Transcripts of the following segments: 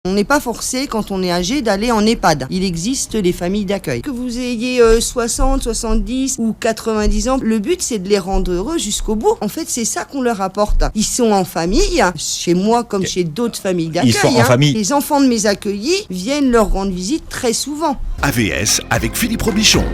On n'est pas forcé, quand on est âgé, d'aller en EHPAD. Il existe les familles d'accueil. Que vous ayez 60, 70 ou 90 ans, le but c'est de les rendre heureux jusqu'au bout. En fait, c'est ça qu'on leur apporte. Ils sont en famille, chez moi comme chez d'autres familles d'accueil. Ils sont en famille. Les enfants de mes accueillis viennent leur rendre visite très souvent. AVS avec Philippe Robichon.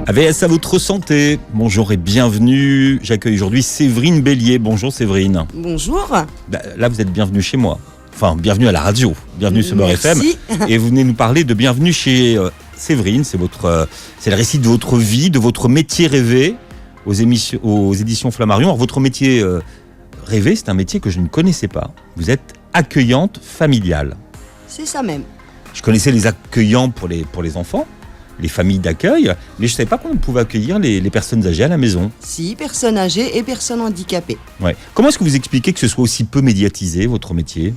AVS à votre santé. Bonjour et bienvenue. J'accueille aujourd'hui Séverine Bélier. Bonjour Séverine. Bonjour. Là, vous êtes bienvenue chez moi. Enfin, bienvenue à la radio. Bienvenue sur Beurre FM. Et vous venez nous parler de bienvenue chez Séverine. C'est le récit de votre vie, de votre métier rêvé aux éditions Flammarion. Alors, votre métier rêvé, c'est un métier que je ne connaissais pas. Vous êtes accueillante familiale. C'est ça même. Je connaissais les accueillants pour les enfants, les familles d'accueil, mais je ne savais pas qu'on pouvait accueillir les personnes âgées à la maison. Si, personnes âgées et personnes handicapées. Ouais. Comment est-ce que vous expliquez que ce soit aussi peu médiatisé, votre métier ?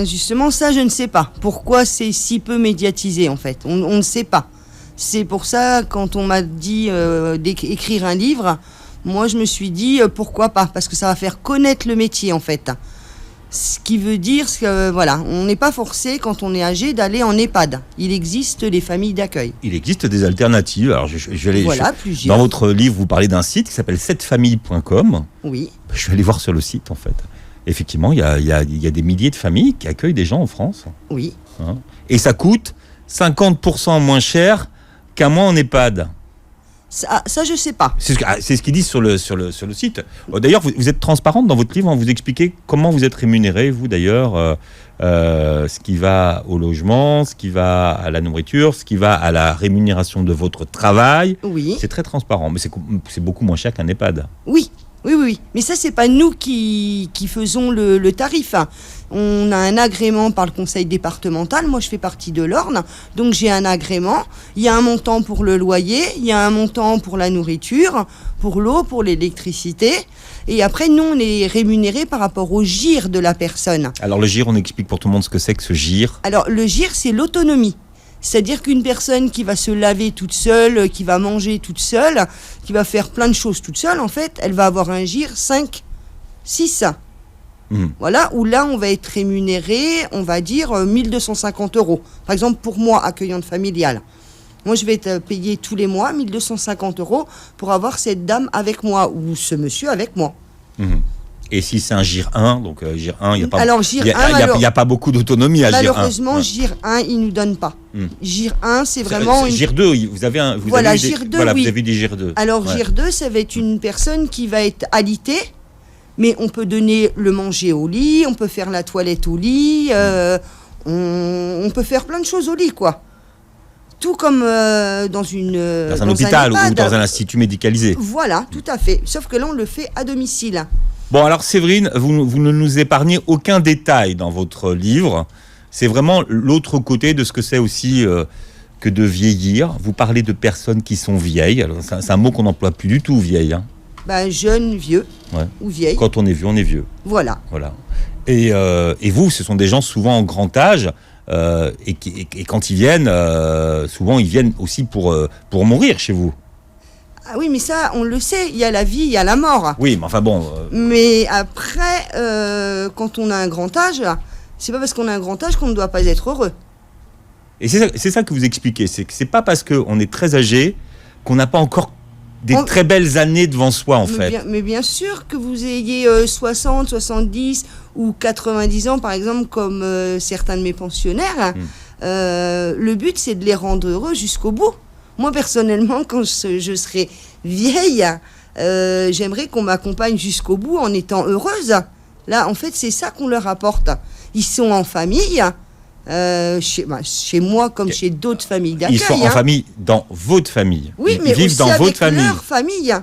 Justement, ça, je ne sais pas. Pourquoi c'est si peu médiatisé, en fait ? On ne sait pas. C'est pour ça, quand on m'a dit d'écrire un livre, moi, je me suis dit, pourquoi pas ? Parce que ça va faire connaître le métier, en fait. Ce qui veut dire que, voilà, on n'est pas forcé, quand on est âgé, d'aller en EHPAD. Il existe les familles d'accueil. Il existe des alternatives. Alors, plusieurs. Dans votre livre, vous parlez d'un site qui s'appelle 7familles.com. Oui. Je vais aller voir sur le site, en fait. Effectivement, il y a des milliers de familles qui accueillent des gens en France. Oui. Hein ? Et ça coûte 50% moins cher qu'un mois en EHPAD. Ça, je sais pas. C'est ce qu'ils disent sur le site. D'ailleurs, vous êtes transparente dans votre livre, vous expliquez comment vous êtes rémunéré, vous d'ailleurs, ce qui va au logement, ce qui va à la nourriture, ce qui va à la rémunération de votre travail. Oui. C'est très transparent, mais c'est beaucoup moins cher qu'un EHPAD. Oui. Mais ça, c'est pas nous qui faisons le tarif. On a un agrément par le conseil départemental. Moi, je fais partie de l'Orne, donc j'ai un agrément. Il y a un montant pour le loyer, il y a un montant pour la nourriture, pour l'eau, pour l'électricité. Et après, nous, on est rémunérés par rapport au GIR de la personne. Alors le GIR, on explique pour tout le monde ce que c'est que ce GIR. Alors le GIR, c'est l'autonomie. C'est-à-dire qu'une personne qui va se laver toute seule, qui va manger toute seule, qui va faire plein de choses toute seule, en fait, elle va avoir un GIR 5, 6. Voilà, où là, on va être rémunéré, on va dire 1250 €. Par exemple, pour moi, accueillante familiale. Moi, je vais être payé tous les mois 1250 € pour avoir cette dame avec moi, ou ce monsieur avec moi. Et si c'est un GIR 1, donc GIR 1, il n'y a pas beaucoup d'autonomie à GIR 1. Malheureusement, GIR 1, il ne nous donne pas. GIR 1, c'est vraiment... GIR 2, vous avez GIR 2, oui. Vous avez des GIR 2. Alors, GIR 2, ça va être une personne qui va être alitée, mais on peut donner le manger au lit, on peut faire la toilette au lit, on peut faire plein de choses au lit, quoi. Tout comme dans un hôpital ou dans un institut médicalisé. Voilà, tout à fait. Sauf que là, on le fait à domicile. Bon, alors Séverine, vous ne nous épargnez aucun détail dans votre livre. C'est vraiment l'autre côté de ce que c'est aussi que de vieillir. Vous parlez de personnes qui sont vieilles. Alors, c'est un mot qu'on n'emploie plus du tout, vieille. Hein. Jeune, vieux ou vieille. Quand on est vieux, on est vieux. Voilà. Et vous, ce sont des gens souvent en grand âge. Et quand ils viennent, souvent ils viennent aussi pour mourir chez vous. Ah oui, mais ça, on le sait, il y a la vie, il y a la mort. Oui, mais enfin bon... Mais après, quand on a un grand âge, c'est pas parce qu'on a un grand âge qu'on ne doit pas être heureux. Et c'est ça que vous expliquez, c'est que c'est pas parce qu'on est très âgé qu'on n'a pas encore très belles années devant soi, en fait. Mais bien sûr que vous ayez 60, 70 ou 90 ans, par exemple, comme certains de mes pensionnaires, le but, c'est de les rendre heureux jusqu'au bout. Moi, personnellement, quand je serai vieille, j'aimerais qu'on m'accompagne jusqu'au bout en étant heureuse. Là, en fait, c'est ça qu'on leur apporte. Ils sont en famille, chez moi comme chez d'autres familles d'accueil. Ils sont en famille dans votre famille. Oui, mais ils vivent aussi dans avec votre famille. leur famille.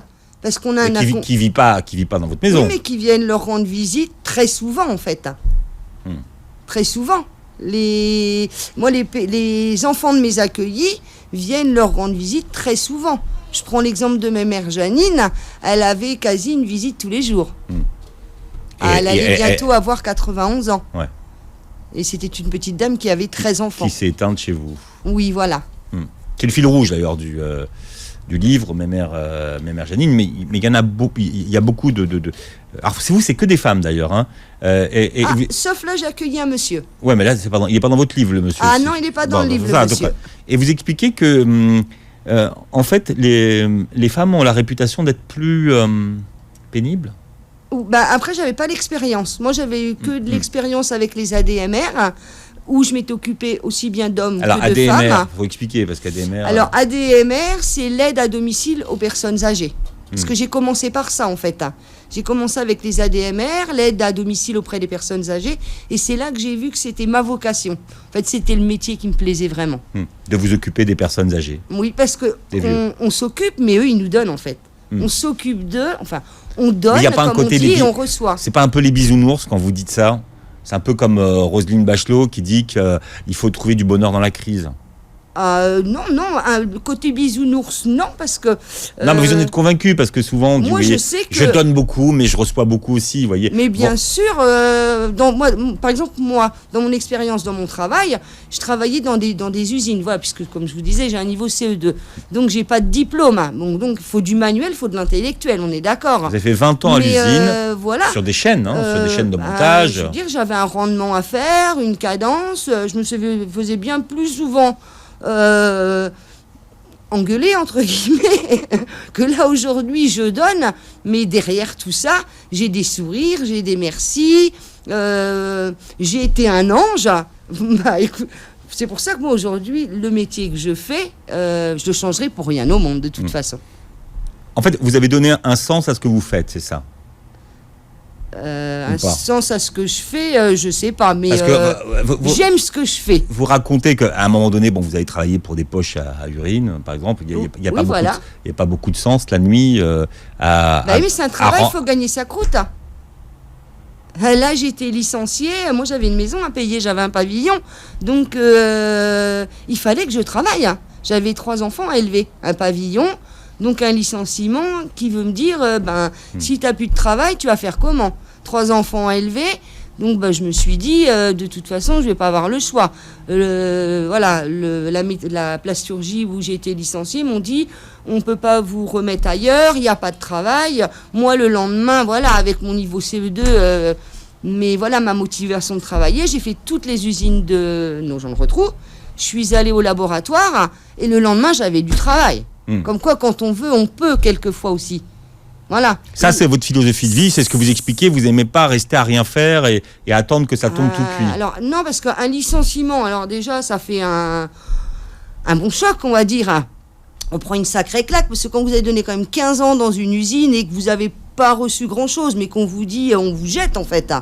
Parce qu'on a qui vit pas dans votre maison. Oui, mais qui viennent leur rendre visite très souvent, en fait. Très souvent. Les enfants de mes accueillis viennent leur rendre visite très souvent. Je prends l'exemple de ma mère Janine, elle avait quasi une visite tous les jours. Elle allait bientôt avoir 91 ans. Ouais. Et c'était une petite dame qui avait 13 enfants. Qui s'est éteinte chez vous. Oui, voilà. C'est le fil rouge d'ailleurs du livre, Mémère Janine, mais il y en a beaucoup. Il y a beaucoup de. Alors c'est que des femmes d'ailleurs. Hein. Sauf là, j'ai accueilli un monsieur. Ouais, mais là il n'est pas dans votre livre, le monsieur. Ah non, il n'est pas dans le livre, le monsieur. Donc, et vous expliquez que en fait les femmes ont la réputation d'être plus pénibles. Après, j'avais pas l'expérience. Moi, j'avais eu que de l'expérience avec les ADMR, où je m'étais occupée aussi bien d'hommes que de ADMR, femmes. Il faut expliquer, parce qu'ADMR... Alors, ADMR, c'est l'aide à domicile aux personnes âgées. Parce que j'ai commencé par ça, en fait. J'ai commencé avec les ADMR, l'aide à domicile auprès des personnes âgées, et c'est là que j'ai vu que c'était ma vocation. En fait, c'était le métier qui me plaisait vraiment. De vous occuper des personnes âgées. Oui, parce que on s'occupe, mais eux, ils nous donnent, en fait. On s'occupe d'eux, enfin... On donne, comme on dit, et on reçoit. C'est pas un peu les bisounours quand vous dites ça? C'est un peu comme Roselyne Bachelot qui dit qu'il faut trouver du bonheur dans la crise. Non, côté bisounours, non, parce que... Non, mais vous en êtes convaincu, parce que souvent, moi, vous voyez, je sais que... je donne beaucoup, mais je reçois beaucoup aussi, vous voyez. Mais bien sûr, par exemple, moi, dans mon expérience, dans mon travail, je travaillais dans des usines, voilà, puisque, comme je vous disais, j'ai un niveau CE2, donc j'ai pas de diplôme, donc il faut du manuel, il faut de l'intellectuel, on est d'accord. Vous avez fait 20 ans à l'usine, voilà. sur des chaînes, sur des chaînes de montage. Je veux dire, j'avais un rendement à faire, une cadence, je me faisais bien plus souvent... engueuler entre guillemets que là aujourd'hui je donne, mais derrière tout ça j'ai des sourires, j'ai des merci, j'ai été un ange. Écoute, c'est pour ça que moi aujourd'hui le métier que je fais, je le changerai pour rien au monde de toute façon. En fait, vous avez donné un sens à ce que vous faites, c'est ça? Un sens à ce que je fais, je sais pas, mais j'aime ce que je fais. Vous racontez qu'à un moment donné, vous avez travaillé pour des poches à urine, par exemple. Il n'y a pas beaucoup de sens la nuit. Mais c'est un travail, il faut gagner sa croûte. Là, j'étais licenciée, moi j'avais une maison à payer, j'avais un pavillon, donc il fallait que je travaille. J'avais 3 enfants à élever, un pavillon. Donc un licenciement qui veut me dire, si tu n'as plus de travail, tu vas faire comment? 3 enfants à élever, donc je me suis dit, de toute façon, je ne vais pas avoir le choix. La plasturgie où j'ai été licenciée m'ont dit, on ne peut pas vous remettre ailleurs, il n'y a pas de travail. Moi, le lendemain, avec mon niveau CE2, mais voilà ma motivation de travailler, j'ai fait toutes les usines de Nogent-le-Rotrou, je suis allée au laboratoire, et le lendemain, j'avais du travail. Comme quoi, quand on veut, on peut quelquefois aussi. Voilà. Ça, c'est votre philosophie de vie, c'est ce que vous expliquez. Vous n'aimez pas rester à rien faire et attendre que ça tombe tout cuit. Alors, non, parce qu'un licenciement, alors déjà, ça fait un bon choc, on va dire. On prend une sacrée claque, parce que quand vous avez donné quand même 15 ans dans une usine et que vous n'avez pas reçu grand-chose, mais qu'on vous dit, on vous jette, en fait.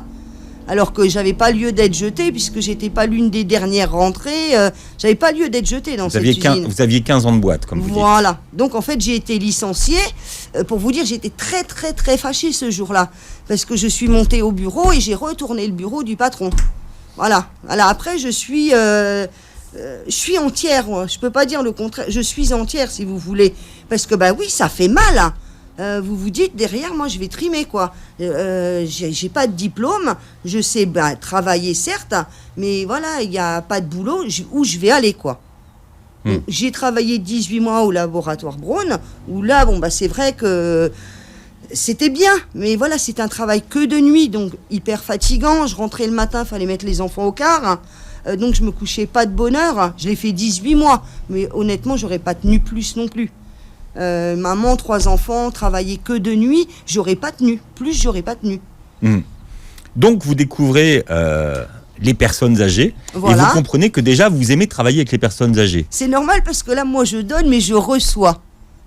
Alors que j'avais pas lieu d'être jetée, puisque j'étais pas l'une des dernières rentrées, j'avais pas lieu d'être jetée dans cette usine. Vous aviez 15 ans de boîte, comme vous dites. Voilà. Donc en fait, j'ai été licenciée. Pour vous dire, j'étais très très très fâchée ce jour-là, parce que je suis montée au bureau et j'ai retourné le bureau du patron. Voilà. Alors après, je suis entière. Je peux pas dire le contraire. Je suis entière, si vous voulez, parce que oui, ça fait mal. Vous vous dites, derrière, moi, je vais trimer, quoi. J'ai pas de diplôme, je sais travailler, certes, mais voilà, il n'y a pas de boulot où je vais aller, quoi. Donc, j'ai travaillé 18 mois au laboratoire Braun, où là, c'est vrai que c'était bien, mais voilà, c'est un travail que de nuit, donc hyper fatigant. Je rentrais le matin, fallait mettre les enfants au car, donc je me couchais pas de bonne heure. Je l'ai fait 18 mois, mais honnêtement, j'aurais pas tenu plus non plus. Maman, 3 enfants, travailler que de nuit, j'aurais pas tenu. Plus, j'aurais pas tenu. Donc, vous découvrez les personnes âgées, voilà. Et vous comprenez que déjà, vous aimez travailler avec les personnes âgées. C'est normal, parce que là, moi, je donne, mais je reçois.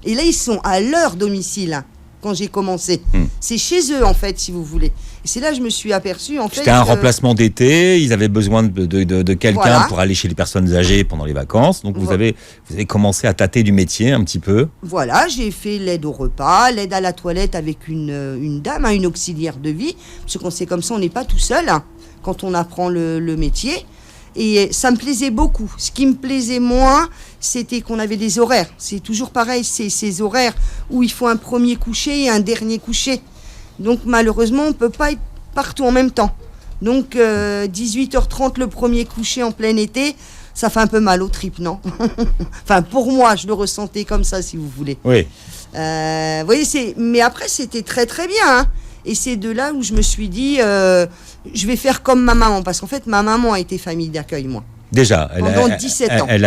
Et là, ils sont à leur domicile, quand j'ai commencé. C'est chez eux, en fait, si vous voulez. Et c'est là que je me suis aperçue, en fait... C'était un remplacement d'été, ils avaient besoin de quelqu'un pour aller chez les personnes âgées pendant les vacances. Donc, vous avez commencé à tâter du métier un petit peu. Voilà, j'ai fait l'aide au repas, l'aide à la toilette avec une dame, une auxiliaire de vie. Parce qu'on sait comme ça, on n'est pas tout seul quand on apprend le métier. Et ça me plaisait beaucoup. Ce qui me plaisait moins, c'était qu'on avait des horaires. C'est toujours pareil, c'est ces horaires où il faut un premier coucher et un dernier coucher. Donc malheureusement, on ne peut pas être partout en même temps. Donc 18h30 le premier coucher en plein été, ça fait un peu mal aux tripes, non? Enfin, pour moi, je le ressentais comme ça, si vous voulez. Oui. Vous voyez, mais après, c'était très très bien, hein. Et c'est de là où je me suis dit, je vais faire comme ma maman, parce qu'en fait, ma maman a été famille d'accueil, moi. Déjà, pendant 17 ans. Elle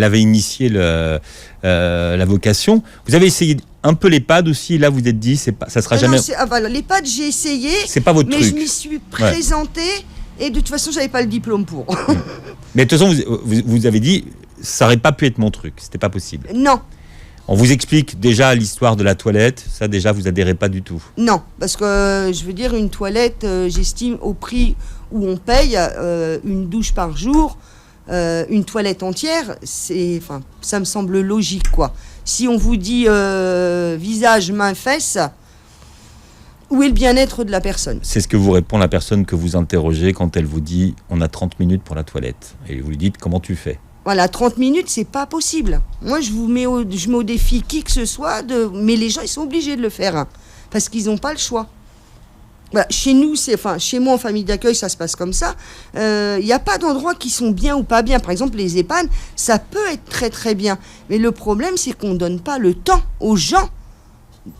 avait initié la vocation. Vous avez essayé un peu l'EHPAD aussi, et là vous êtes dit, ça sera jamais... Voilà, l'EHPAD, j'ai essayé, c'est pas votre mais truc. je m'y suis présentée, et de toute façon, j'avais pas le diplôme pour. Mais de toute façon, vous avez dit, ça n'aurait pas pu être mon truc, c'était pas possible. Non. On vous explique déjà l'histoire de la toilette, ça déjà vous adhérez pas du tout. Non, parce que je veux dire, une toilette, j'estime au prix où on paye une douche par jour, une toilette entière, ça me semble logique, quoi. Si on vous dit visage, main, fesses, où est le bien-être de la personne? C'est ce que vous répond la personne que vous interrogez quand elle vous dit on a 30 minutes pour la toilette. Et vous lui dites comment tu fais? Voilà, 30 minutes, c'est pas possible. Moi, je mets au défi qui que ce soit, mais les gens, ils sont obligés de le faire, hein, parce qu'ils n'ont pas le choix. Voilà, chez nous, chez moi en famille d'accueil, ça se passe comme ça. Il n'y a pas d'endroits qui sont bien ou pas bien. Par exemple, les EHPAD, ça peut être très très bien. Mais le problème, c'est qu'on ne donne pas le temps aux gens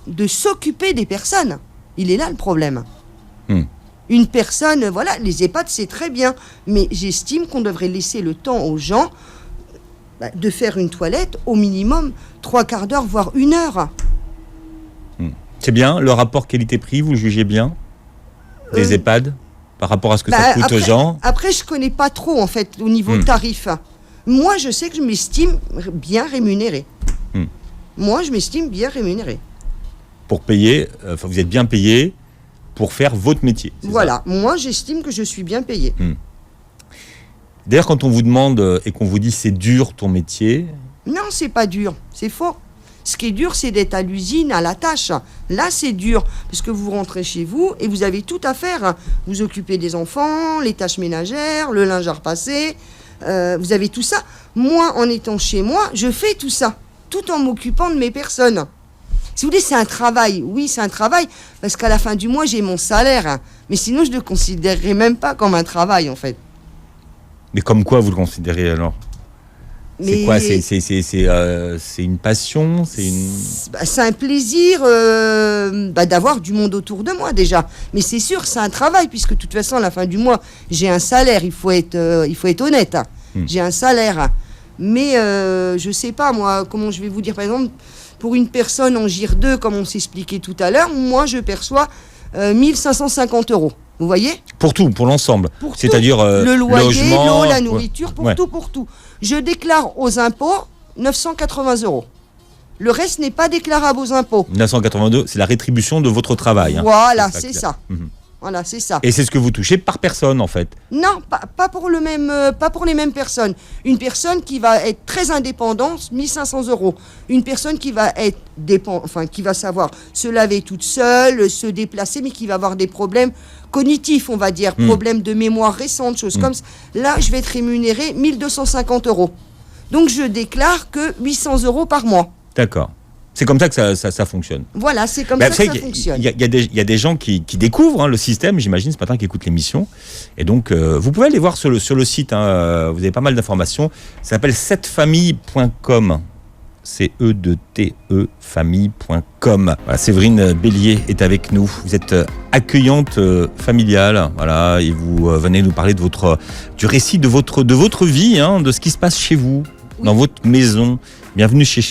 de s'occuper des personnes. Il est là le problème. Une personne, voilà, les EHPAD, c'est très bien. Mais j'estime qu'on devrait laisser le temps aux gens de faire une toilette au minimum 3/4 d'heure, voire 1 heure. C'est bien, le rapport qualité-prix, vous le jugez bien des EHPAD par rapport à ce que ça coûte aux gens? Après, je connais pas trop, en fait, au niveau tarif. Moi, je sais que je m'estime bien rémunéré. Moi, je m'estime bien rémunéré. Pour payer, vous êtes bien payé pour faire votre métier. Voilà, moi, j'estime que je suis bien payé. D'ailleurs, quand on vous demande et qu'on vous dit c'est dur ton métier... Non, c'est pas dur, c'est faux. Ce qui est dur, c'est d'être à l'usine, à la tâche. Là, c'est dur, parce que vous rentrez chez vous et vous avez tout à faire. Vous occupez des enfants, les tâches ménagères, le linge à repasser, vous avez tout ça. Moi, en étant chez moi, je fais tout ça, tout en m'occupant de mes personnes. Si vous voulez, c'est un travail. Oui, c'est un travail, parce qu'à la fin du mois, j'ai mon salaire. Hein. Mais sinon, je ne le considérerais même pas comme un travail, en fait. Mais comme quoi vous le considérez alors? C'est quoi? C'est une passion? C'est un plaisir d'avoir du monde autour de moi déjà. Mais c'est sûr, c'est un travail, puisque de toute façon, à la fin du mois, j'ai un salaire. Il faut être honnête. Hein. J'ai un salaire. Mais je sais pas, moi, comment je vais vous dire, par exemple, pour une personne en GIR 2, comme on s'expliquait tout à l'heure, moi, je perçois 1550 €. Vous voyez? Pour tout, pour l'ensemble. C'est-à-dire le loyer, logement, l'eau, la nourriture, pour tout. Je déclare aux impôts 980 €. Le reste n'est pas déclarable aux impôts. 982, c'est la rétribution de votre travail. Hein. Voilà, c'est ça. Voilà, c'est ça. Et c'est ce que vous touchez par personne, en fait? Non, pas pour les mêmes personnes. Une personne qui va être très indépendante, 1500 €. Une personne qui va être qui va savoir se laver toute seule, se déplacer, mais qui va avoir des problèmes cognitifs, on va dire, problèmes de mémoire récente, choses comme ça. Là, je vais être rémunéré 1250 €. Donc, je déclare que 800 € par mois. D'accord. C'est comme ça que ça fonctionne. Voilà, c'est comme ça que ça fonctionne. Il y a des gens qui découvrent le système, j'imagine, ce matin, qui écoutent l'émission. Et donc, vous pouvez aller voir sur le site. Vous avez pas mal d'informations. Ça s'appelle cettefamille.com. CEDTE famille.com. Voilà, Séverine Bélier est avec nous. Vous êtes accueillante familiale, voilà, et vous venez nous parler du récit de votre vie, de ce qui se passe chez vous, dans votre maison. Bienvenue chez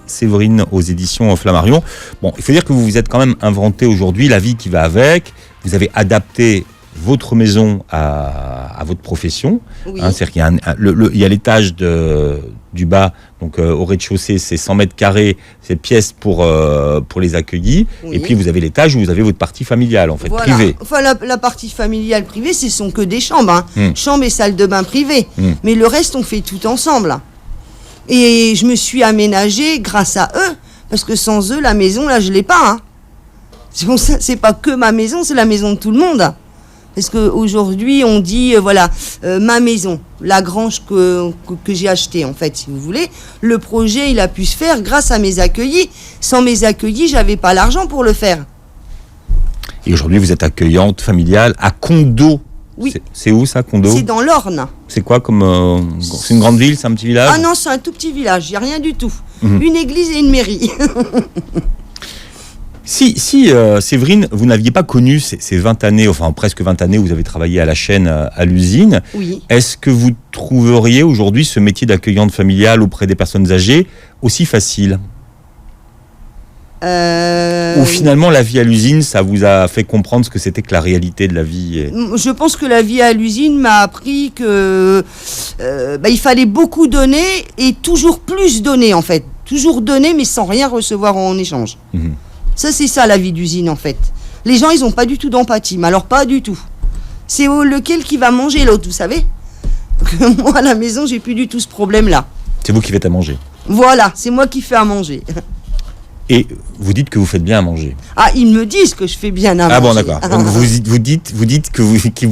Séverine aux éditions Flammarion. Bon, il faut dire que vous vous êtes quand même inventé aujourd'hui la vie qui va avec. Vous avez adapté votre maison à votre profession. Oui. C'est-à-dire qu'il y a l'étage du bas, donc au rez-de-chaussée, c'est 100 mètres carrés, c'est pièce pour les accueillis. Oui. Et puis vous avez l'étage où vous avez votre partie familiale, en fait, voilà. privée. Enfin, la partie familiale privée, ce sont que des chambres. Chambres et salles de bain privées. Mais le reste, on fait tout ensemble. Et je me suis aménagée grâce à eux, parce que sans eux, la maison, là, je l'ai pas. C'est pas que ma maison, c'est la maison de tout le monde. Parce qu'aujourd'hui, on dit, ma maison, la grange que j'ai achetée, en fait, si vous voulez. Le projet, il a pu se faire grâce à mes accueillis. Sans mes accueillis, j'avais pas l'argent pour le faire. Et aujourd'hui, vous êtes accueillante familiale à condo Oui. C'est où ça, Condo? C'est dans l'Orne. C'est quoi comme... c'est une grande ville, c'est un petit village? Ah non, c'est un tout petit village, il n'y a rien du tout. Une église et une mairie. Si Séverine, vous n'aviez pas connu ces 20 années, enfin presque 20 années où vous avez travaillé à la chaîne, à l'usine, Oui. est-ce que vous trouveriez aujourd'hui ce métier d'accueillante familiale auprès des personnes âgées aussi facile? Ou finalement la vie à l'usine, ça vous a fait comprendre ce que c'était que la réalité de la vie Je pense que la vie à l'usine m'a appris que il fallait beaucoup donner et toujours plus donner en fait. Toujours donner mais sans rien recevoir en échange. Ça, c'est ça la vie d'usine en fait. Les gens, ils n'ont pas du tout d'empathie, mais alors pas du tout. C'est lequel qui va manger l'autre, vous savez. Moi, à la maison, j'ai plus du tout ce problème-là. C'est vous qui faites à manger. Voilà, c'est moi qui fais à manger. Et vous dites que vous faites bien à manger. Ah, ils me disent que je fais bien à manger. Ah bon, d'accord. Donc vous dites qu'ils vous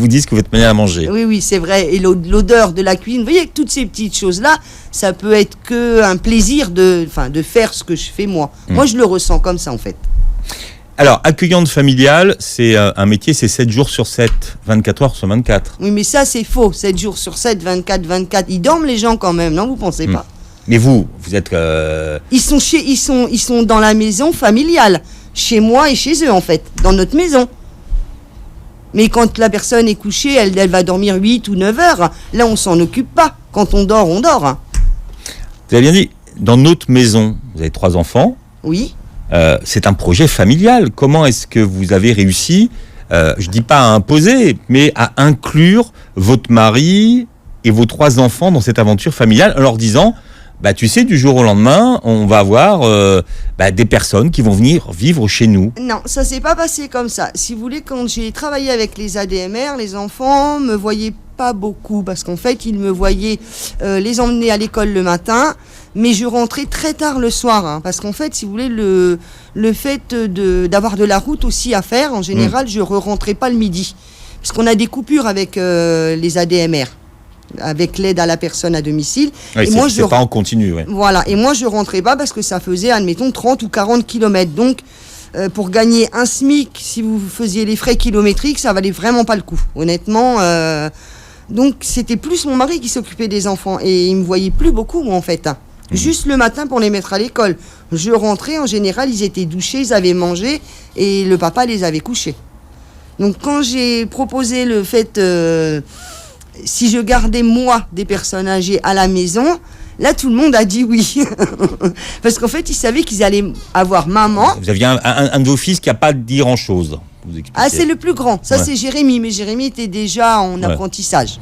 disent que vous faites bien à manger. Oui, oui, c'est vrai. Et l'odeur de la cuisine, vous voyez que toutes ces petites choses-là, ça peut être qu'un plaisir de faire ce que je fais moi. Moi, je le ressens comme ça en fait. Alors, accueillante familiale, c'est un métier, c'est 7 jours sur 7, 24 heures sur 24. Oui, mais ça, c'est faux. 7 jours sur 7, 24. Ils dorment, les gens, quand même, non? Vous pensez pas? Mais vous êtes... Ils sont dans la maison familiale. Chez moi et chez eux, en fait. Dans notre maison. Mais quand la personne est couchée, elle va dormir 8 ou 9 heures. Là, on s'en occupe pas. Quand on dort, on dort. Vous avez bien dit, dans notre maison, vous avez 3 enfants. Oui. C'est un projet familial. Comment est-ce que vous avez réussi, je dis pas à imposer, mais à inclure votre mari et vos 3 enfants dans cette aventure familiale en leur disant, tu sais, du jour au lendemain, on va avoir des personnes qui vont venir vivre chez nous. Non, ça s'est pas passé comme ça. Si vous voulez, quand j'ai travaillé avec les ADMR, les enfants me voyaient pas beaucoup parce qu'en fait, ils me voyaient les emmener à l'école le matin. Mais je rentrais très tard le soir, parce qu'en fait, si vous voulez, le fait d'avoir de la route aussi à faire, en général, je ne rentrais pas le midi. Parce qu'on a des coupures avec les ADMR, avec l'aide à la personne à domicile. Oui, et moi, c'est pas en continu. Ouais. Voilà, et moi, je ne rentrais pas parce que ça faisait, admettons, 30 ou 40 kilomètres. Donc, pour gagner un SMIC, si vous faisiez les frais kilométriques, ça valait vraiment pas le coup, honnêtement. Donc, c'était plus mon mari qui s'occupait des enfants. Et il me voyait plus beaucoup, moi, en fait. Juste le matin pour les mettre à l'école. Je rentrais, en général, ils étaient douchés, ils avaient mangé et le papa les avait couchés. Donc quand j'ai proposé le fait, si je gardais moi des personnes âgées à la maison, là tout le monde a dit oui. Parce qu'en fait, ils savaient qu'ils allaient avoir maman. Vous aviez un de vos fils qui n'a pas dit grand-chose. Ah, c'est le plus grand. Ça, c'est Jérémy. Mais Jérémy était déjà en apprentissage.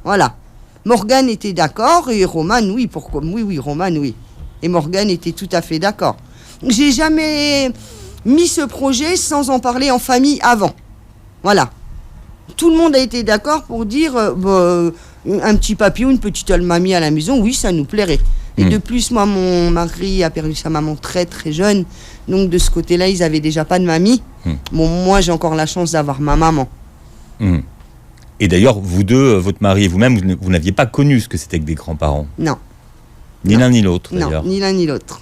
Voilà. Morgane était d'accord et Romane, oui, pourquoi? Oui, Romane, oui. Et Morgane était tout à fait d'accord. J'ai jamais mis ce projet sans en parler en famille avant. Voilà. Tout le monde a été d'accord pour dire un petit papy ou une petite mamie à la maison, oui, ça nous plairait. Et de plus, moi, mon mari a perdu sa maman très très jeune. Donc de ce côté-là, ils n'avaient déjà pas de mamie. Bon, moi, j'ai encore la chance d'avoir ma maman. Et d'ailleurs, vous deux, votre mari et vous-même, vous n'aviez pas connu ce que c'était que des grands-parents. Non. Ni l'un ni l'autre, d'ailleurs. Non, ni l'un ni l'autre.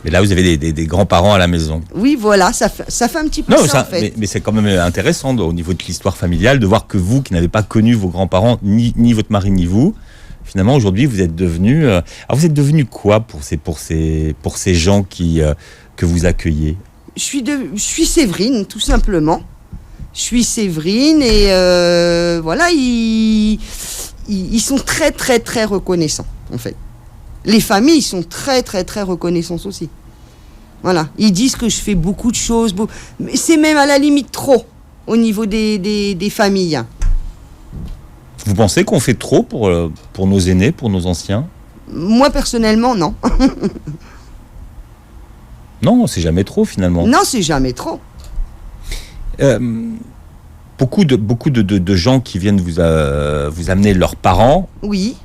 Mais là, vous avez des grands-parents à la maison. Oui, voilà, ça fait un petit peu ça, en fait. Mais c'est quand même intéressant, au niveau de l'histoire familiale, de voir que vous, qui n'avez pas connu vos grands-parents, ni votre mari, ni vous, finalement, aujourd'hui, vous êtes devenus... alors, vous êtes devenus quoi pour ces gens que vous accueillez? Je suis Séverine, tout simplement. Je suis Séverine et voilà, ils sont très très très reconnaissants en fait. Les familles sont très très très reconnaissantes aussi. Voilà, ils disent que je fais beaucoup de choses, mais c'est même à la limite trop au niveau des familles. Vous pensez qu'on fait trop pour nos aînés, pour nos anciens? Moi personnellement, non. Non, c'est jamais trop finalement. Non, c'est jamais trop. Beaucoup de gens qui viennent vous amener leurs parents. Oui.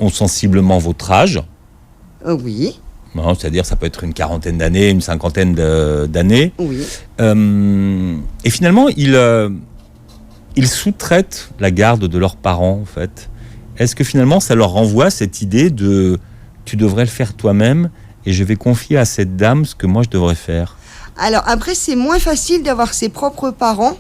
Ont sensiblement votre âge. Oui. Non, c'est-à-dire ça peut être une quarantaine d'années, une cinquantaine d'années. Oui. Et finalement, ils sous-traitent la garde de leurs parents, en fait. Est-ce que finalement, ça leur renvoie cette idée de « tu devrais le faire toi-même et je vais confier à cette dame ce que moi je devrais faire ». Alors après, c'est moins facile d'avoir ses propres parents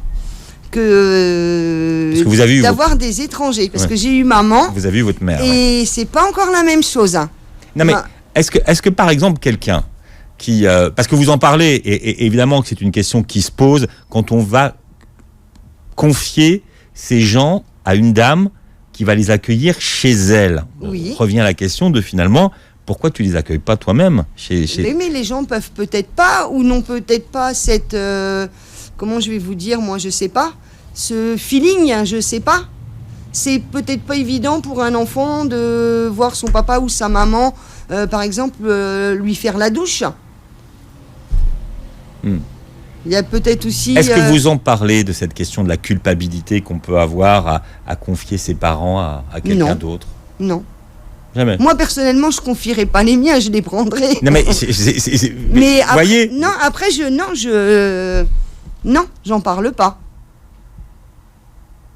que vous avez eu d'avoir des étrangers. Parce que j'ai eu maman. Vous avez eu votre mère. Et c'est pas encore la même chose. Non, mais est-ce que par exemple, quelqu'un qui... parce que vous en parlez, et évidemment que c'est une question qui se pose quand on va confier ces gens à une dame qui va les accueillir chez elle. Oui. On revient à la question de finalement, pourquoi tu les accueilles pas toi-même chez... Mais les gens peuvent peut-être pas, ou n'ont peut-être pas cette... comment je vais vous dire, moi je sais pas, ce feeling, je sais pas. C'est peut-être pas évident pour un enfant de voir son papa ou sa maman, par exemple, lui faire la douche. Il y a peut-être aussi... Est-ce que vous en parlez de cette question de la culpabilité qu'on peut avoir à confier ses parents à quelqu'un d'autre? Non. Jamais. Moi, personnellement, je confierais pas les miens, je les prendrais. Non, mais... mais après, voyez. Non, après, non, j'en parle pas.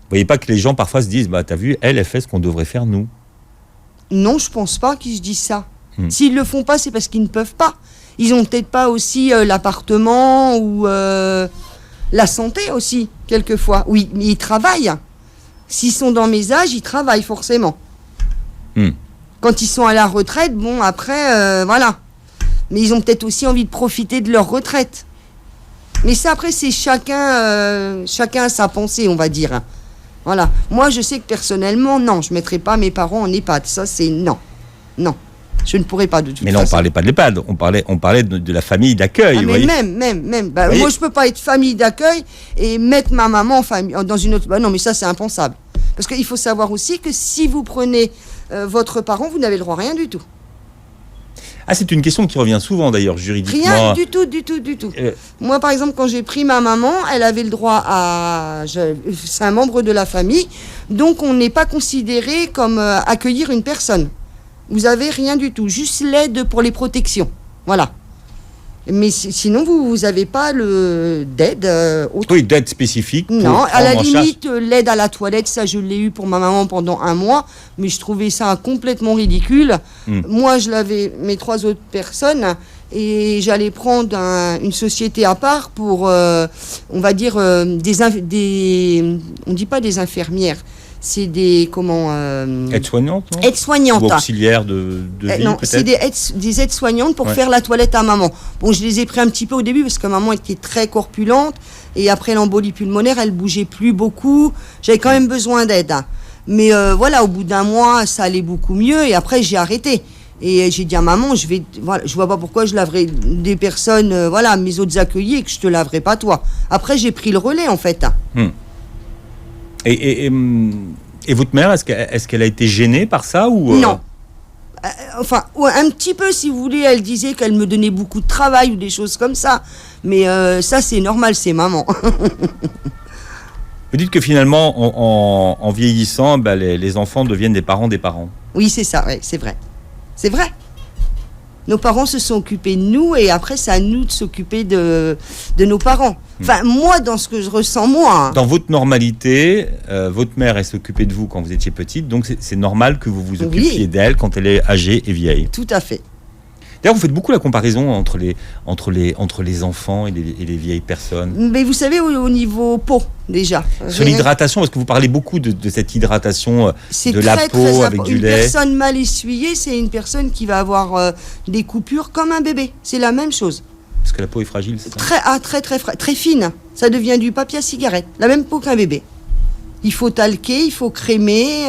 Vous voyez pas que les gens parfois se disent, bah t'as vu, elle fait ce qu'on devrait faire nous. Non, je pense pas qu'ils se disent ça. S'ils le font pas, c'est parce qu'ils ne peuvent pas. Ils ont peut-être pas aussi l'appartement ou la santé aussi, quelquefois. Oui, mais ils travaillent. S'ils sont dans mes âges, ils travaillent forcément. Quand ils sont à la retraite, bon, après, voilà. Mais ils ont peut-être aussi envie de profiter de leur retraite. Mais ça, après, c'est chacun a sa pensée, on va dire. Voilà. Moi, je sais que personnellement, non, je ne mettrai pas mes parents en EHPAD. Ça, c'est non. Non. Je ne pourrais pas de toute façon. Mais là, on parlait pas de l'EHPAD, on parlait de la famille d'accueil. Ah, mais même. Bah, moi, je peux pas être famille d'accueil et mettre ma maman dans une autre... Bah, non, mais ça, c'est impensable. Parce qu'il faut savoir aussi que si vous prenez votre parent, vous n'avez le droit à rien du tout. Ah, c'est une question qui revient souvent, d'ailleurs, juridiquement. Rien du tout. Moi, par exemple, quand j'ai pris ma maman, elle avait le droit à... C'est un membre de la famille, donc on n'est pas considéré comme accueillir une personne. Vous avez rien du tout, juste l'aide pour les protections. Voilà. Mais sinon, vous n'avez pas d'aide. Oui, d'aide spécifique. Non, à la limite, l'aide à la toilette, ça, je l'ai eu pour ma maman pendant 1 mois, mais je trouvais ça complètement ridicule. Moi, je l'avais, mes 3 autres personnes, et j'allais prendre une société à part pour, on va dire, on ne dit pas des infirmières. C'est des aides-soignantes, non? Aides-soignantes. Ou auxiliaires de vie, non, peut-être? c'est des aides-soignantes pour faire la toilette à maman. Bon, je les ai pris un petit peu au début parce que maman était très corpulente et après l'embolie pulmonaire, elle bougeait plus beaucoup. J'avais quand même besoin d'aide. Mais voilà, au bout d'1 mois, ça allait beaucoup mieux et après j'ai arrêté. Et j'ai dit à maman, je vois pas pourquoi je laverais des personnes, mes autres accueillis et que je te laverais pas toi. Après, j'ai pris le relais en fait. Et votre mère, est-ce qu'elle a été gênée par ça ou Non. Enfin, un petit peu, si vous voulez. Elle disait qu'elle me donnait beaucoup de travail ou des choses comme ça. Mais ça, c'est normal, c'est maman. Vous dites que finalement, en vieillissant, les enfants deviennent des parents des parents. Oui, c'est ça, c'est vrai. C'est vrai. Nos parents se sont occupés de nous et après, c'est à nous de s'occuper de nos parents. Enfin, moi, dans ce que je ressens, moi. Dans votre normalité, votre mère, elle s'occupait de vous quand vous étiez petite, donc c'est normal que vous vous occupiez d'elle quand elle est âgée et vieille. Tout à fait. D'ailleurs, vous faites beaucoup la comparaison entre les enfants et les vieilles personnes. Mais vous savez, au niveau peau, déjà. Sur l'hydratation, parce que vous parlez beaucoup de cette hydratation de la peau avec du lait. Une personne mal essuyée, c'est une personne qui va avoir des coupures comme un bébé. C'est la même chose. Parce que la peau est fragile, c'est ça? Très fine. Ça devient du papier à cigarette. La même peau qu'un bébé. Il faut talquer, il faut crémer.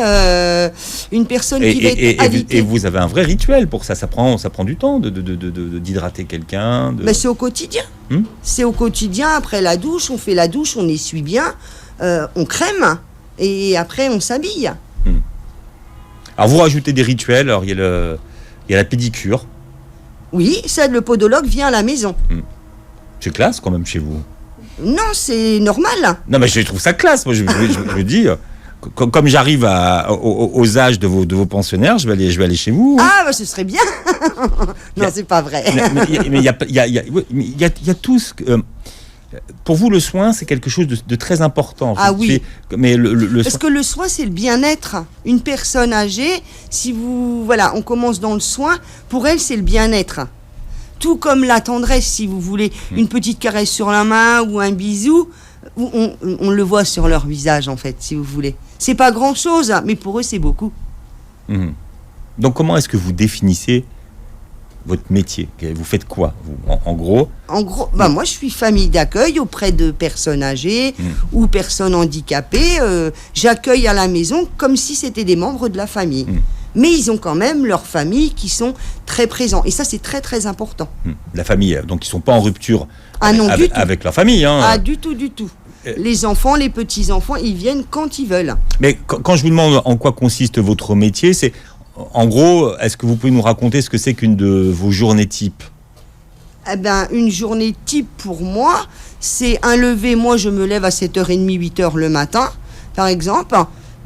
Une personne qui va être alitée. Et vous avez un vrai rituel pour ça. Ça prend du temps d'hydrater quelqu'un. C'est au quotidien. C'est au quotidien. Après la douche, on fait la douche, on essuie bien, on crème et après on s'habille. Alors vous rajoutez des rituels. Alors il y a la pédicure. Oui, ça, le podologue vient à la maison. C'est classe quand même chez vous. Non, c'est normal. Non, mais je trouve ça classe. Moi, je me dis, comme j'arrive aux âges de vos pensionnaires, je vais aller chez vous. Ah, ce serait bien. Non, c'est pas vrai. Mais il y a tout ce que... Pour vous, le soin, c'est quelque chose de très important. Ah oui. Mais parce que le soin, c'est le bien-être. Une personne âgée, si vous... Voilà, on commence dans le soin, pour elle, c'est le bien-être. Tout comme la tendresse, si vous voulez. Une petite caresse sur la main ou un bisou, on le voit sur leur visage, en fait, si vous voulez. C'est pas grand-chose, mais pour eux, c'est beaucoup. Donc, comment est-ce que vous définissez votre métier? Vous faites quoi, vous, en gros? En gros, moi, je suis famille d'accueil auprès de personnes âgées ou personnes handicapées. J'accueille à la maison comme si c'était des membres de la famille. Mais ils ont quand même leur famille qui sont très présents. Et ça, c'est très, très important. La famille, donc ils ne sont pas en rupture avec leur famille. Ah, du tout. Les enfants, les petits-enfants, ils viennent quand ils veulent. Mais quand je vous demande en quoi consiste votre métier, c'est... En gros, est-ce que vous pouvez nous raconter ce que c'est qu'une de vos journées types? Eh bien, une journée type pour moi, c'est un lever. Moi, je me lève à 7h30, 8h le matin, par exemple.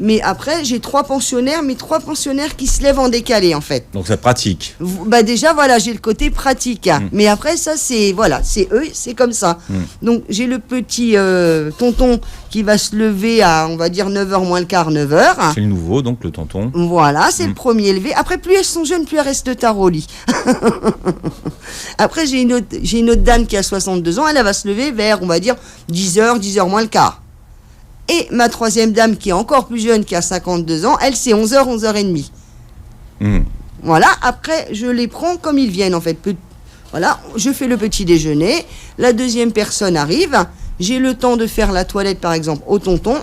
Mais après, j'ai 3 pensionnaires, mais 3 pensionnaires qui se lèvent en décalé, en fait. Donc, c'est pratique. Déjà, voilà, j'ai le côté pratique. Mais après, ça, c'est eux, c'est comme ça. Donc, j'ai le petit tonton qui va se lever à, on va dire, 9h moins le quart, 9h. C'est le nouveau, donc, le tonton. Voilà, c'est le premier levé. Après, plus elles sont jeunes, plus elles restent tard au lit. Après, j'ai une autre dame qui a 62 ans. Elle va se lever vers, on va dire, 10h moins le quart. Et ma 3e dame, qui est encore plus jeune, qui a 52 ans, elle, c'est 11h, 11h30. Voilà, après, je les prends comme ils viennent, en fait. Voilà, je fais le petit déjeuner. La 2e personne arrive. J'ai le temps de faire la toilette, par exemple, au tonton,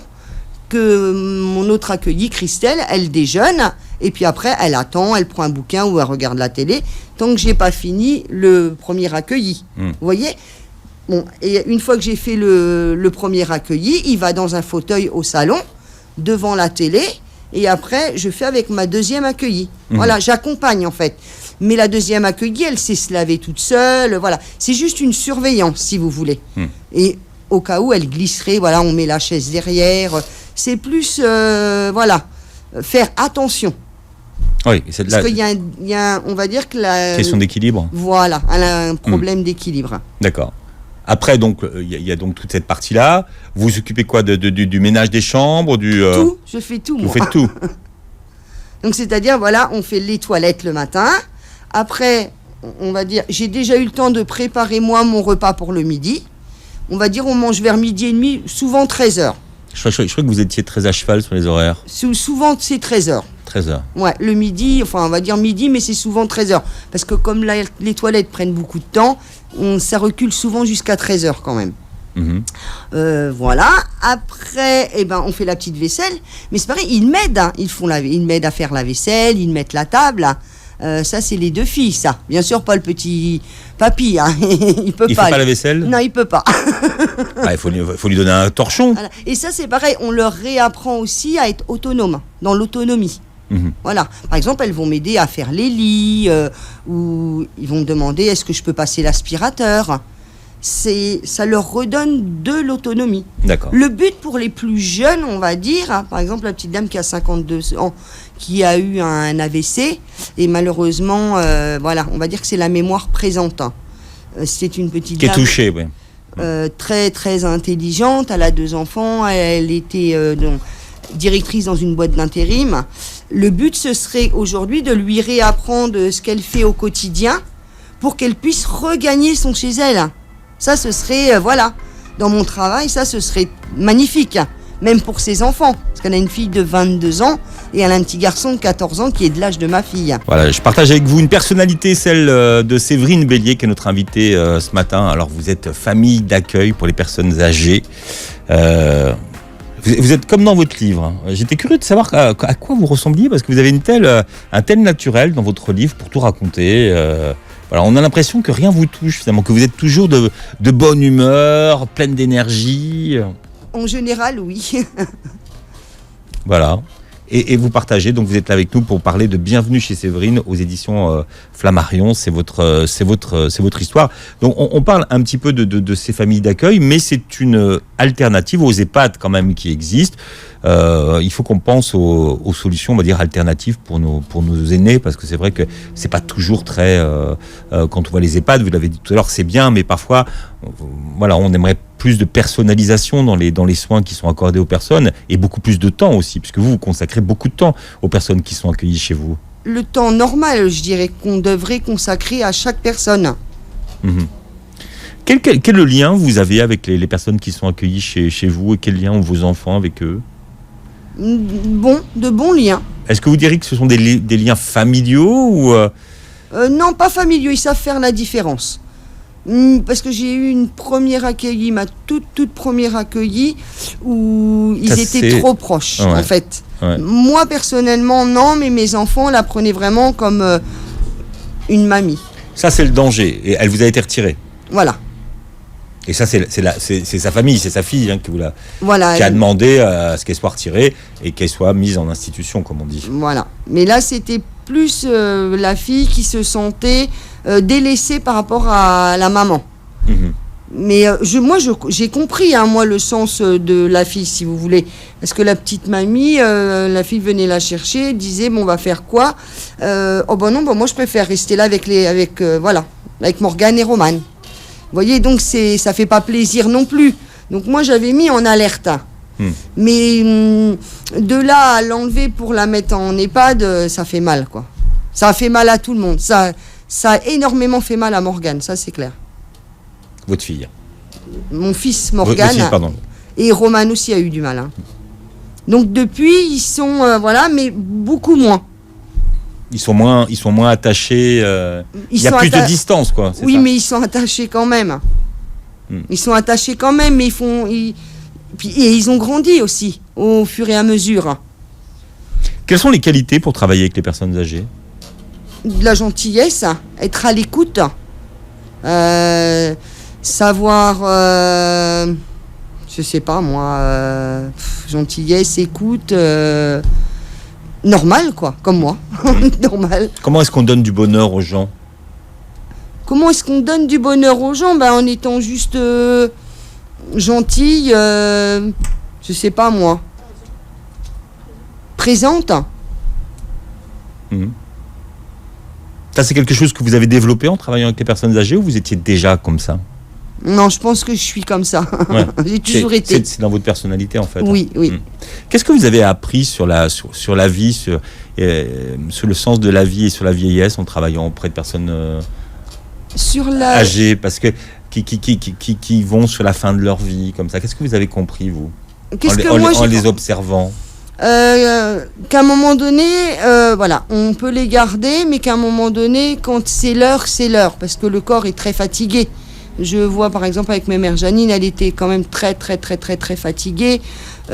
que mon autre accueillie, Christelle, elle déjeune. Et puis après, elle attend, elle prend un bouquin ou elle regarde la télé, tant que j'ai pas fini le premier accueilli. Vous voyez ? Bon, et une fois que j'ai fait le premier accueilli, il va dans un fauteuil au salon, devant la télé, et après, je fais avec ma 2e accueillie. Voilà, j'accompagne, en fait. Mais la 2e accueillie, elle sait se laver toute seule, voilà. C'est juste une surveillance, si vous voulez. Et au cas où elle glisserait, voilà, on met la chaise derrière. C'est plus, faire attention. Oui, c'est parce qu'il y a, on va dire que la... Question d'équilibre. Voilà, elle a un problème d'équilibre. D'accord. Après, donc, il y a donc toute cette partie-là. Vous vous occupez quoi du ménage des chambres, Tout, je fais tout, moi. Vous faites tout. Donc, c'est-à-dire, voilà, on fait les toilettes le matin. Après, on va dire, j'ai déjà eu le temps de préparer, moi, mon repas pour le midi. On va dire, on mange vers 12h30, souvent 13h. Je crois que vous étiez très à cheval sur les horaires. Souvent, c'est 13h. 13h. Ouais, le midi, enfin on va dire midi, mais c'est souvent 13h. Parce que comme les toilettes prennent beaucoup de temps, ça recule souvent jusqu'à 13h quand même. Voilà. Après, on fait la petite vaisselle. Mais c'est pareil, ils m'aident. Ils m'aident à faire la vaisselle, ils mettent la table. Ça, c'est les 2 filles, ça. Bien sûr, pas le petit papy. Il peut pas. Il fait pas la vaisselle ? Non, il peut pas. Il faut lui donner un torchon. Voilà. Et ça, c'est pareil. On leur réapprend aussi à être autonome, dans l'autonomie. Voilà. Par exemple, elles vont m'aider à faire les lits, ou ils vont me demander est-ce que je peux passer l'aspirateur. Ça leur redonne de l'autonomie. D'accord. Le but pour les plus jeunes, on va dire, par exemple la petite dame qui a 52 ans, qui a eu un AVC, et malheureusement, on va dire que c'est la mémoire présente. C'est une petite qui dame... est touchée, oui. Très, très intelligente, elle a 2 enfants, elle était directrice dans une boîte d'intérim. Le but, ce serait aujourd'hui de lui réapprendre ce qu'elle fait au quotidien pour qu'elle puisse regagner son chez elle. Ça, ce serait, dans mon travail, ça, ce serait magnifique, même pour ses enfants. Parce qu'elle a une fille de 22 ans et elle a un petit garçon de 14 ans qui est de l'âge de ma fille. Voilà, je partage avec vous une personnalité, celle de Séverine Bélier, qui est notre invitée ce matin. Alors, vous êtes famille d'accueil pour les personnes âgées. Vous êtes comme dans votre livre. J'étais curieux de savoir à quoi vous ressembliez, parce que vous avez un tel naturel dans votre livre pour tout raconter. Voilà, on a l'impression que rien vous touche, finalement, que vous êtes toujours de bonne humeur, pleine d'énergie. En général, oui. Voilà. Et vous partagez, donc vous êtes là avec nous pour parler de Bienvenue chez Séverine aux éditions Flammarion. C'est votre histoire. Donc on parle un petit peu de ces familles d'accueil, mais c'est une alternative aux EHPAD quand même qui existent. Il faut qu'on pense aux solutions, on va dire, alternatives pour nos aînés, parce que c'est vrai que c'est pas toujours très... quand on voit les EHPAD, vous l'avez dit tout à l'heure, c'est bien, mais parfois, on aimerait plus de personnalisation dans les soins qui sont accordés aux personnes, et beaucoup plus de temps aussi, puisque vous consacrez beaucoup de temps aux personnes qui sont accueillies chez vous. Le temps normal, je dirais, qu'on devrait consacrer à chaque personne. Quel est le lien vous avez avec les personnes qui sont accueillies chez vous et quel lien ont vos enfants avec eux? De bons liens. Est-ce que vous diriez que ce sont des liens familiaux ou Non, pas familiaux, ils savent faire la différence. Parce que j'ai eu une première accueillie, ma toute première accueillie, où ils étaient trop proches, en fait. Ouais. Moi, personnellement, non, mais mes enfants la prenaient vraiment comme une mamie. Ça, c'est le danger. Et elle vous a été retirée. Voilà. Et ça, c'est sa famille, c'est sa fille qui a demandé à ce qu'elle soit retirée et qu'elle soit mise en institution, comme on dit. Voilà. Mais là, c'était plus la fille qui se sentait délaissée par rapport à la maman. Mmh. Mais j'ai compris, moi, le sens de la fille, si vous voulez. Parce que la petite mamie, la fille venait la chercher, disait, on va faire quoi? Moi, je préfère rester là avec Morgane et Romane. Vous voyez, donc ça fait pas plaisir non plus. Donc moi, j'avais mis en alerte. Mais de là à l'enlever pour la mettre en EHPAD, ça fait mal, quoi. Ça a fait mal à tout le monde. Ça a énormément fait mal à Morgane, ça c'est clair. Votre fille? Mon fils Morgane. Et Romane aussi a eu du mal. Hein. Donc depuis, ils sont, mais beaucoup moins. Ils sont moins attachés. Il y a plus de distance, quoi. Oui, mais ils sont attachés quand même. Ils sont attachés quand même, mais et ils ont grandi aussi au fur et à mesure. Quelles sont les qualités pour travailler avec les personnes âgées? De la gentillesse, être à l'écoute, savoir, je sais pas moi, gentillesse, écoute. Normal, quoi, comme moi. Normal. Comment est-ce qu'on donne du bonheur aux gens? Comment est-ce qu'on donne du bonheur aux gens? En étant juste gentille, je sais pas moi. Présente. Ça, c'est quelque chose que vous avez développé en travaillant avec les personnes âgées ou vous étiez déjà comme ça? Non, je pense que je suis comme ça. Ouais. J'ai toujours été. C'est dans votre personnalité, en fait. Oui, oui. Qu'est-ce que vous avez appris sur la vie, sur le sens de la vie et sur la vieillesse en travaillant auprès de personnes âgées, parce que qui vont sur la fin de leur vie, comme ça? Qu'est-ce que vous avez compris, vous, en les observant? Qu'à un moment donné, on peut les garder, mais qu'à un moment donné, quand c'est l'heure, parce que le corps est très fatigué. Je vois par exemple avec ma mère Janine, elle était quand même très très très très très fatiguée. À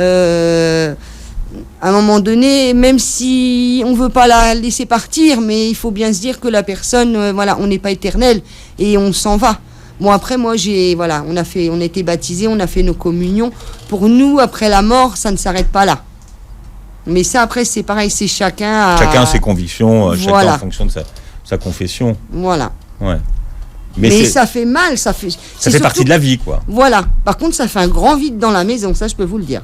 un moment donné, même si on veut pas la laisser partir, mais il faut bien se dire que la personne, on n'est pas éternel et on s'en va. Bon, après moi on a été baptisés, on a fait nos communions. Pour nous, après la mort, ça ne s'arrête pas là. Mais ça, après, c'est pareil, c'est chacun a ses convictions, chacun en fonction de sa confession. Voilà. Ouais. Mais ça fait mal, ça fait surtout partie de la vie, quoi. Voilà. Par contre, ça fait un grand vide dans la maison, ça, je peux vous le dire.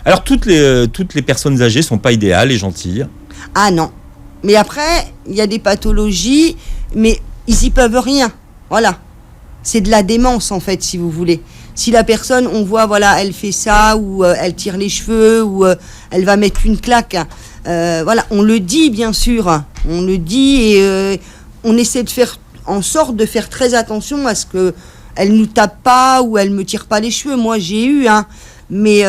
Alors, toutes les personnes âgées sont pas idéales et gentilles. Ah non. Mais après, il y a des pathologies, mais ils y peuvent rien. Voilà. C'est de la démence, en fait, si vous voulez. Si la personne, on voit, elle fait ça, ou elle tire les cheveux, ou elle va mettre une claque. On le dit, bien sûr. On le dit et on essaie de faire en sorte de faire très attention à ce qu'elle nous tape pas ou elle me tire pas les cheveux. Moi, j'ai eu, mais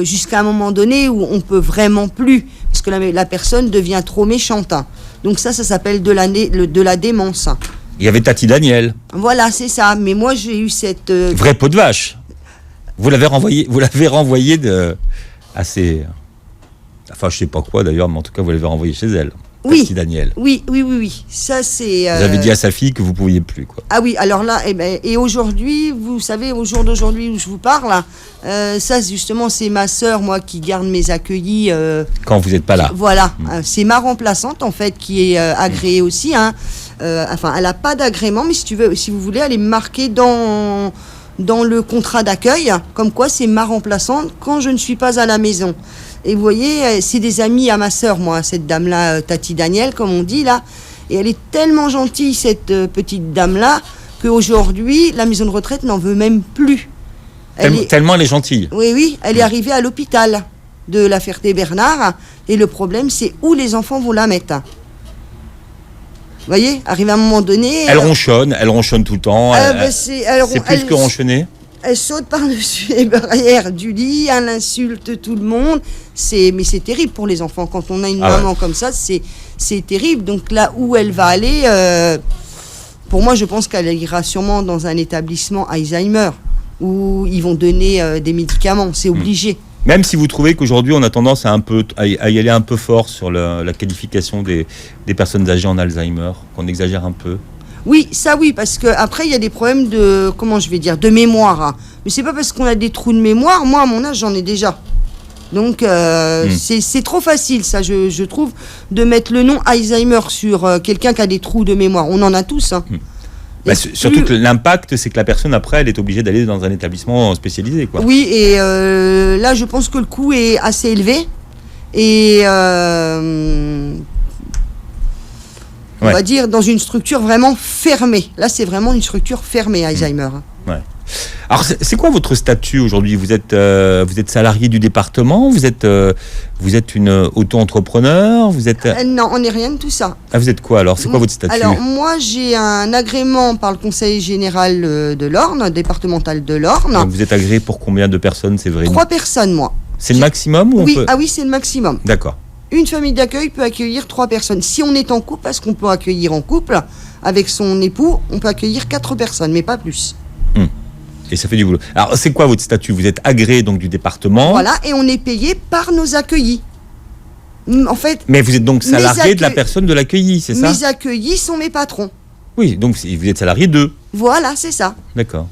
jusqu'à un moment donné où on peut vraiment plus, parce que la personne devient trop méchante. Donc ça s'appelle de la démence. Il y avait Tati Daniel. Voilà, c'est ça. Mais moi, j'ai eu cette... Vraie peau de vache. Vous l'avez renvoyée à ses... Enfin, je sais pas quoi d'ailleurs, mais en tout cas, vous l'avez renvoyée chez elle. Oui. Tati Daniel. Oui. Ça, c'est... Vous avez dit à sa fille que vous pouviez plus, quoi. Ah oui, alors là, et aujourd'hui, vous savez, au jour d'aujourd'hui où je vous parle, ça, justement, c'est ma sœur, moi, qui garde mes accueillis. Quand vous n'êtes pas là. Voilà. C'est ma remplaçante, en fait, qui est agréée aussi, elle n'a pas d'agrément, mais si vous voulez, elle est marquée dans le contrat d'accueil, comme quoi c'est ma remplaçante quand je ne suis pas à la maison. Et vous voyez, c'est des amis à ma sœur, moi, cette dame-là, Tati Daniel, comme on dit là. Et elle est tellement gentille, cette petite dame-là, qu'aujourd'hui, la maison de retraite n'en veut même plus. Tellement elle est gentille. Oui, elle est arrivée à l'hôpital de la Ferté-Bernard. Et le problème, c'est où les enfants vont la mettre. Vous voyez, arrive à un moment donné... Elle ronchonne tout le temps. C'est plus que ronchonner. Elle saute par-dessus les barrières du lit, elle insulte tout le monde. Mais c'est terrible pour les enfants. Quand on a une maman comme ça, c'est terrible. Donc là où elle va aller, pour moi, je pense qu'elle ira sûrement dans un établissement Alzheimer où ils vont donner des médicaments. C'est obligé. Même si vous trouvez qu'aujourd'hui, on a tendance à y aller un peu fort sur la qualification des personnes âgées en Alzheimer, qu'on exagère un peu. Oui, ça oui, parce qu'après, il y a des problèmes de mémoire. Hein. Mais c'est pas parce qu'on a des trous de mémoire. Moi, à mon âge, j'en ai déjà. Donc, c'est trop facile, ça, je trouve, de mettre le nom Alzheimer sur quelqu'un qui a des trous de mémoire. On en a tous. Hein. Surtout que l'impact, c'est que la personne, après, elle est obligée d'aller dans un établissement spécialisé, quoi. Oui, et là, je pense que le coût est assez élevé. Et... on va dire dans une structure vraiment fermée. Là, c'est vraiment une structure fermée, Alzheimer. Ouais. Alors, c'est quoi votre statut aujourd'hui ? Vous êtes salarié du département ? Vous êtes une auto-entrepreneur ? Non, on n'est rien de tout ça. Ah, vous êtes quoi alors ? C'est quoi votre statut ? Alors, moi, j'ai un agrément par le Conseil général de l'Orne, départemental de l'Orne. Donc, vous êtes agréé pour combien de personnes, Séverine ? 3 personnes, moi. C'est le maximum ou oui, oui, c'est le maximum. D'accord. Une famille d'accueil peut accueillir 3 personnes. Si on est en couple, parce qu'on peut accueillir en couple, avec son époux, on peut accueillir 4 personnes, mais pas plus. Et ça fait du boulot. Alors, c'est quoi votre statut ? Vous êtes agréé donc du département. Voilà, et on est payé par nos accueillis. En fait. Mais vous êtes donc salarié de la personne de l'accueilli, c'est ça ? Mes accueillis sont mes patrons. Oui, donc vous êtes salarié d'eux. Voilà, c'est ça. D'accord.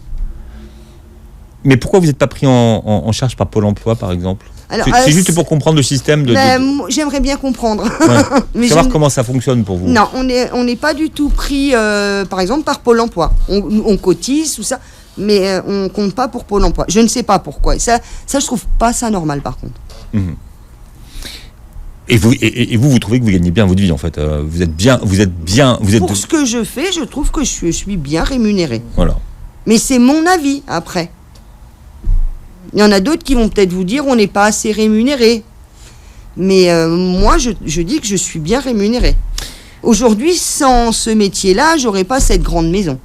Mais pourquoi vous n'êtes pas pris en charge par Pôle emploi, par exemple ? Alors, c'est juste pour comprendre le système j'aimerais bien comprendre. Ouais. Mais savoir comment ça fonctionne pour vous. Non, on n'est pas du tout pris, par exemple, par Pôle emploi. On cotise, tout ça, mais on compte pas pour Pôle emploi. Je ne sais pas pourquoi. Ça, je trouve pas ça normal, par contre. Et vous trouvez que vous gagnez bien votre vie, en fait. Vous êtes bien. Pour ce que je fais, je trouve que je suis bien rémunéré. Voilà. Mais c'est mon avis, après. Il y en a d'autres qui vont peut-être vous dire on n'est pas assez rémunéré. Mais moi, je dis que je suis bien rémunéré. Aujourd'hui, sans ce métier-là, j'aurais pas cette grande maison.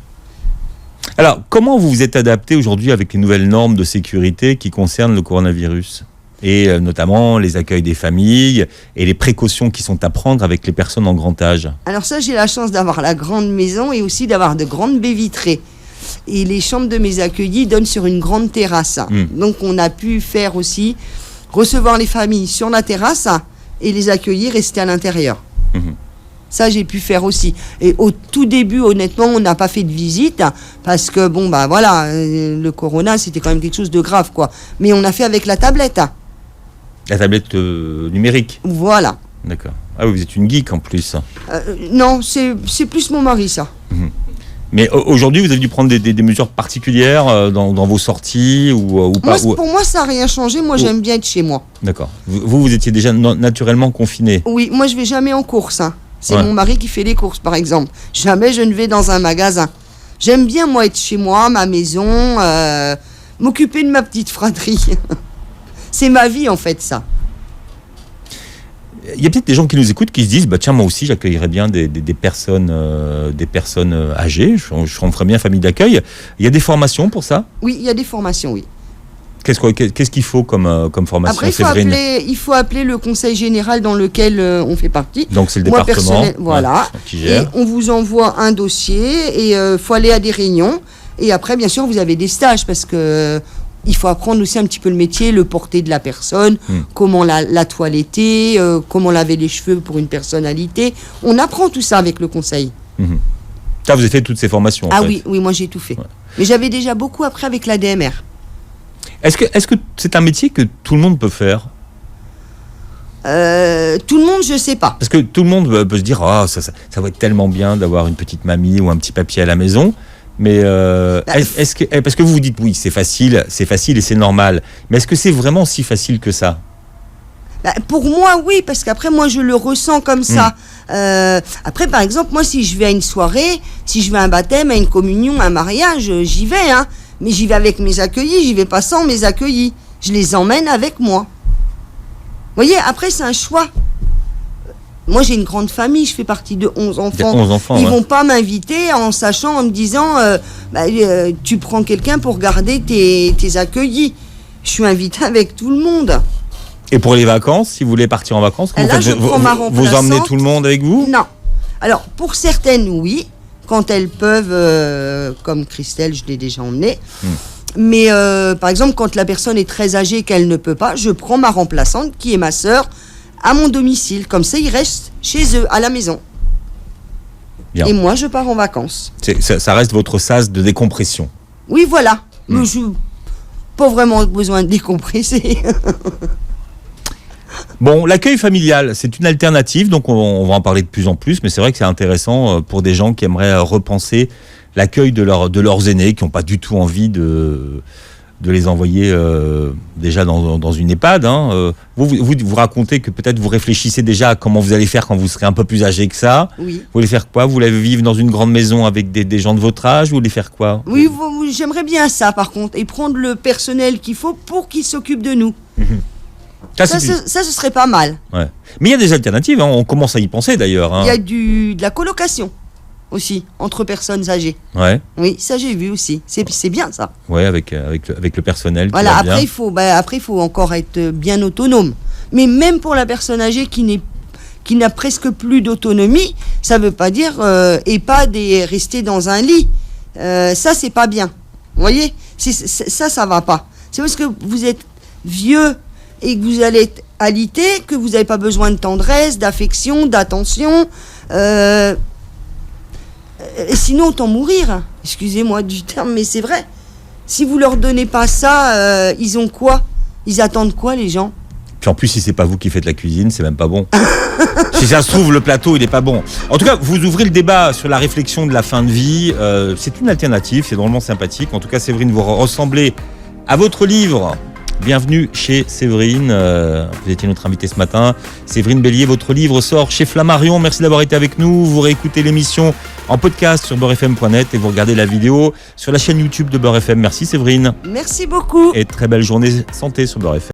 Alors, comment vous vous êtes adapté aujourd'hui avec les nouvelles normes de sécurité qui concernent le coronavirus ? Et notamment les accueils des familles et les précautions qui sont à prendre avec les personnes en grand âge. Alors ça, j'ai la chance d'avoir la grande maison et aussi d'avoir de grandes baies vitrées. Et les chambres de mes accueillis donnent sur une grande terrasse. Donc on a pu faire aussi, recevoir les familles sur la terrasse et les accueillir rester à l'intérieur. Ça, j'ai pu faire aussi. Et au tout début, honnêtement, on n'a pas fait de visite parce que, le corona, c'était quand même quelque chose de grave, quoi. Mais on a fait avec la tablette. La tablette numérique ? Voilà. D'accord. Ah oui, vous êtes une geek en plus. Non, c'est plus mon mari, ça. Mais aujourd'hui, vous avez dû prendre des mesures particulières dans vos sorties ou pas ? Pour moi, ça n'a rien changé. Moi, j'aime bien être chez moi. D'accord. Vous étiez déjà naturellement confiné ? Oui, moi, je ne vais jamais en course. C'est mon mari qui fait les courses, par exemple. Jamais je ne vais dans un magasin. J'aime bien, moi, être chez moi, ma maison, m'occuper de ma petite fratrie. C'est ma vie, en fait, ça. Il y a peut-être des gens qui nous écoutent qui se disent tiens, moi aussi j'accueillerais bien des personnes âgées, je ferais bien famille d'accueil. Il y a des formations pour ça ? Oui, il y a des formations, oui. Qu'est-ce qu'il faut comme formation ? Après, il faut appeler le conseil général dans lequel on fait partie. Donc c'est le département qui gère. Et on vous envoie un dossier et il faut aller à des réunions. Et après, bien sûr, vous avez des stages parce que il faut apprendre aussi un petit peu le métier, le porter de la personne, comment la toiletter, comment laver les cheveux pour une personnalité. On apprend tout ça avec le conseil. Ça, vous avez fait toutes ces formations en fait. Oui, moi j'ai tout fait. Ouais. Mais j'avais déjà beaucoup appris avec la DMR. Est-ce que c'est un métier que tout le monde peut faire ? Tout le monde, je sais pas. Parce que tout le monde peut se dire ça va être tellement bien d'avoir une petite mamie ou un petit papy à la maison. Mais parce que vous vous dites oui, c'est facile et c'est normal. Mais est-ce que c'est vraiment si facile que ça ? Pour moi, oui, parce qu'après, moi, je le ressens comme ça. Après, par exemple, moi, si je vais à une soirée, si je vais à un baptême, à une communion, à un mariage, j'y vais, mais j'y vais avec mes accueillis, j'y vais pas sans mes accueillis. Je les emmène avec moi. Vous voyez, après, c'est un choix. moi j'ai une grande famille, je fais partie de 11 enfants. 11 enfants, Ils ouais. vont pas m'inviter en sachant, en me disant, tu prends quelqu'un pour garder tes accueillis. Je suis invitée avec tout le monde. Et pour les vacances, si vous voulez partir en vacances, comment Là, vous faites? je prends ma Vous remplaçante. emmenez tout le monde avec vous? Non. Alors, pour certaines, oui. Quand elles peuvent, comme Christelle, je l'ai déjà emmenée. Mais par exemple, quand la personne est très âgée et qu'elle ne peut pas, je prends ma remplaçante, qui est ma sœur, à mon domicile. Comme ça, ils restent chez eux, à la maison. Bien. Et moi, je pars en vacances. Ça reste votre sas de décompression. Oui, voilà. Mais je n'ai pas vraiment besoin de décompresser. Bon, l'accueil familial, c'est une alternative, donc on va en parler de plus en plus, mais c'est vrai que c'est intéressant pour des gens qui aimeraient repenser l'accueil de leurs aînés, qui n'ont pas du tout envie de les envoyer déjà dans une EHPAD. Hein. Vous racontez que peut-être vous réfléchissez déjà à comment vous allez faire quand vous serez un peu plus âgé que ça. Oui. Vous voulez faire quoi? Vous voulez vivre dans une grande maison avec des gens de votre âge? Vous voulez faire quoi? Oui, j'aimerais bien ça, par contre, et prendre le personnel qu'il faut pour qu'ils s'occupent de nous. Ça, ce serait pas mal. Ouais. Mais il y a des alternatives, hein. On commence à y penser d'ailleurs. Hein. Il y a de la colocation aussi, entre personnes âgées. Ouais. Oui, ça j'ai vu aussi. C'est bien ça. Ouais, avec le personnel. Voilà, qui va bien. après il faut encore être bien autonome. Mais même pour la personne âgée qui n'a presque plus d'autonomie, ça veut pas dire EHPAD et rester dans un lit. Ça, c'est pas bien. Vous voyez, ça va pas. C'est parce que vous êtes vieux et que vous allez être alité, que vous n'avez pas besoin de tendresse, d'affection, d'attention. Sinon, autant mourir. Excusez-moi du terme, mais c'est vrai. Si vous leur donnez pas ça, ils ont quoi? Ils attendent quoi, les gens? Puis en plus, si c'est pas vous qui faites la cuisine, c'est même pas bon. Si ça se trouve, le plateau, il est pas bon. En tout cas, vous ouvrez le débat sur la réflexion de la fin de vie. C'est une alternative, c'est drôlement sympathique. En tout cas, Séverine, vous ressemblez à votre livre. Bienvenue chez Séverine. Vous étiez notre invitée ce matin. Séverine Bellier, votre livre sort chez Flammarion. Merci d'avoir été avec nous. Vous réécoutez l'émission en podcast sur beurrefm.net et vous regardez la vidéo sur la chaîne YouTube de Beurre FM. Merci Séverine. Merci beaucoup. Et très belle journée santé sur Beurre FM.